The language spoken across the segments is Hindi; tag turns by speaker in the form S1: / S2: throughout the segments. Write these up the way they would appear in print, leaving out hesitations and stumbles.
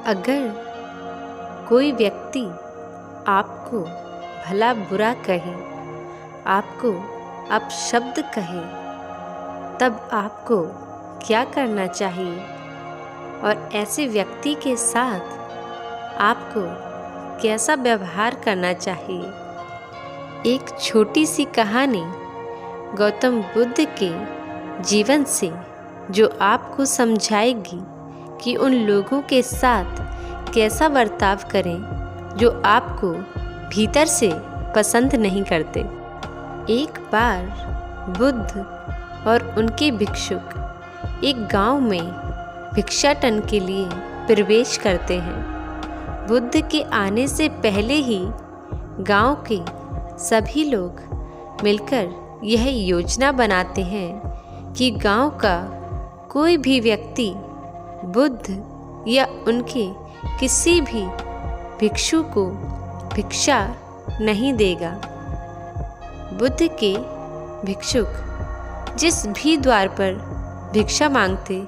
S1: अगर कोई व्यक्ति आपको भला बुरा कहे, आपको अपशब्द कहे, तब आपको क्या करना चाहिए और ऐसे व्यक्ति के साथ आपको कैसा व्यवहार करना चाहिए? एक छोटी सी कहानी गौतम बुद्ध के जीवन से जो आपको समझाएगी कि उन लोगों के साथ कैसा बर्ताव करें जो आपको भीतर से पसंद नहीं करते। एक बार बुद्ध और उनके भिक्षुक एक गांव में भिक्षाटन के लिए प्रवेश करते हैं। बुद्ध के आने से पहले ही गांव के सभी लोग मिलकर यह योजना बनाते हैं कि गांव का कोई भी व्यक्ति बुद्ध या उनके किसी भी भिक्षु को भिक्षा नहीं देगा। बुद्ध के भिक्षुक जिस भी द्वार पर भिक्षा मांगते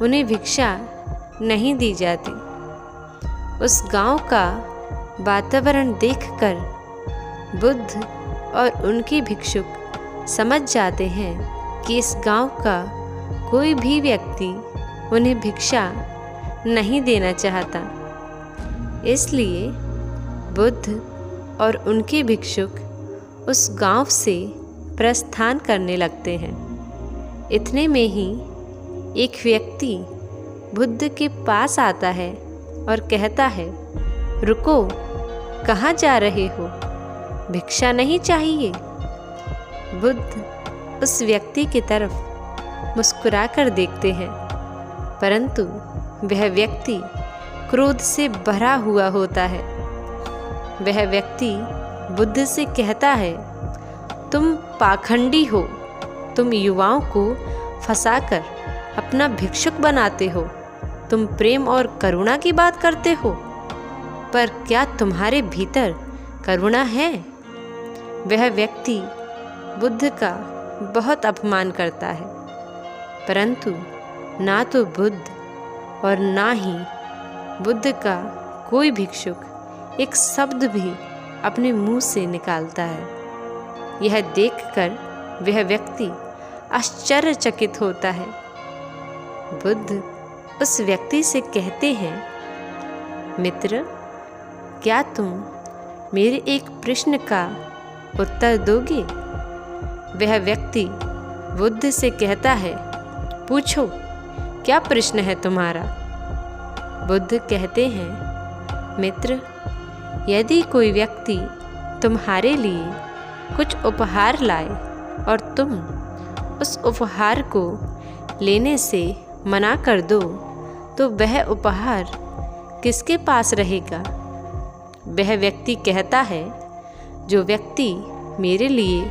S1: उन्हें भिक्षा नहीं दी जाती। उस गांव का वातावरण देखकर बुद्ध और उनके भिक्षुक समझ जाते हैं कि इस गांव का कोई भी व्यक्ति उन्हें भिक्षा नहीं देना चाहता। इसलिए बुद्ध और उनके भिक्षुक उस गांव से प्रस्थान करने लगते हैं। इतने में ही एक व्यक्ति बुद्ध के पास आता है और कहता है, रुको, कहाँ जा रहे हो? भिक्षा नहीं चाहिए? बुद्ध उस व्यक्ति की तरफ मुस्कुराकर देखते हैं, परंतु वह व्यक्ति क्रोध से भरा हुआ होता है। वह व्यक्ति बुद्ध से कहता है, तुम पाखंडी हो, तुम युवाओं को फंसाकर अपना भिक्षुक बनाते हो, तुम प्रेम और करुणा की बात करते हो, पर क्या तुम्हारे भीतर करुणा है? वह व्यक्ति बुद्ध का बहुत अपमान करता है, परंतु ना तो बुद्ध और ना ही बुद्ध का कोई भिक्षुक एक शब्द भी अपने मुंह से निकालता है। यह देखकर वह व्यक्ति आश्चर्यचकित होता है। बुद्ध उस व्यक्ति से कहते हैं, मित्र, क्या तुम मेरे एक प्रश्न का उत्तर दोगे? वह व्यक्ति बुद्ध से कहता है, पूछो, क्या प्रश्न है तुम्हारा? बुद्ध कहते हैं, मित्र, यदि कोई व्यक्ति तुम्हारे लिए कुछ उपहार लाए और तुम उस उपहार को लेने से मना कर दो, तो वह उपहार किसके पास रहेगा? वह व्यक्ति कहता है, जो व्यक्ति मेरे लिए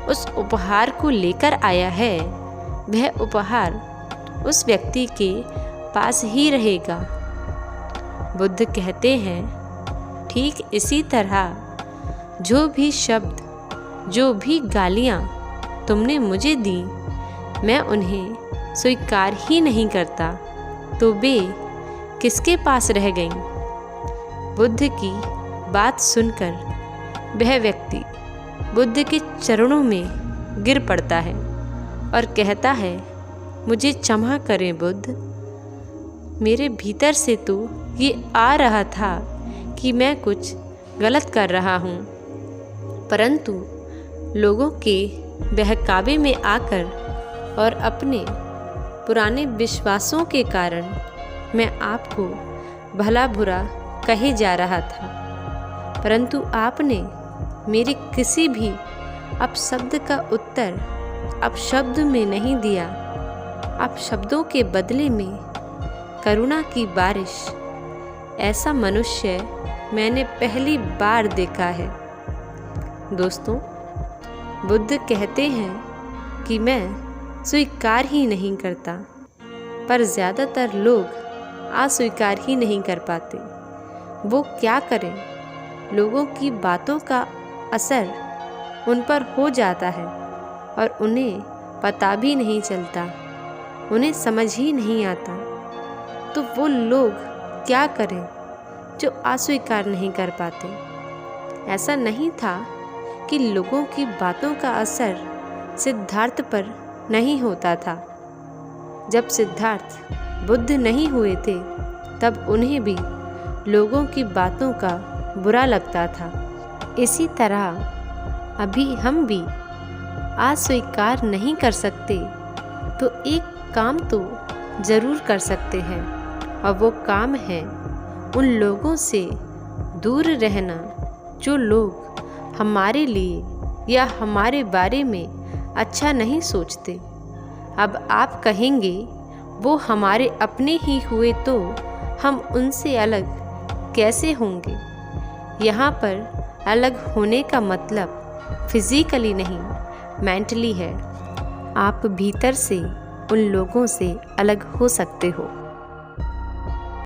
S1: उस उपहार को लेकर आया है, वह उपहार उस व्यक्ति के पास ही रहेगा। बुद्ध कहते हैं, ठीक इसी तरह जो भी शब्द, जो भी गालियाँ तुमने मुझे दी, मैं उन्हें स्वीकार ही नहीं करता, तो वे किसके पास रह गईं? बुद्ध की बात सुनकर वह व्यक्ति बुद्ध के चरणों में गिर पड़ता है और कहता है, मुझे क्षमा करें बुद्ध, मेरे भीतर से तो ये आ रहा था कि मैं कुछ गलत कर रहा हूँ, परंतु लोगों के बहकावे में आकर और अपने पुराने विश्वासों के कारण मैं आपको भला बुरा कहे जा रहा था, परंतु आपने मेरे किसी भी अपशब्द का उत्तर अपशब्द में नहीं दिया। अपशब्दों के बदले में करुणा की बारिश, ऐसा मनुष्य मैंने पहली बार देखा है। दोस्तों, बुद्ध कहते हैं कि मैं स्वीकार ही नहीं करता, पर ज़्यादातर लोग अस्वीकार ही नहीं कर पाते। वो क्या करें? लोगों की बातों का असर उन पर हो जाता है और उन्हें पता भी नहीं चलता, उन्हें समझ ही नहीं आता, तो वो लोग क्या करें जो अस्वीकार नहीं कर पाते। ऐसा नहीं था कि लोगों की बातों का असर सिद्धार्थ पर नहीं होता था। जब सिद्धार्थ बुद्ध नहीं हुए थे तब उन्हें भी लोगों की बातों का बुरा लगता था। इसी तरह अभी हम भी अस्वीकार नहीं कर सकते तो एक काम तो ज़रूर कर सकते हैं, और वो काम है उन लोगों से दूर रहना जो लोग हमारे लिए या हमारे बारे में अच्छा नहीं सोचते। अब आप कहेंगे वो हमारे अपने ही हुए तो हम उनसे अलग कैसे होंगे। यहाँ पर अलग होने का मतलब फिजिकली नहीं, मेंटली है। आप भीतर से उन लोगों से अलग हो सकते हो।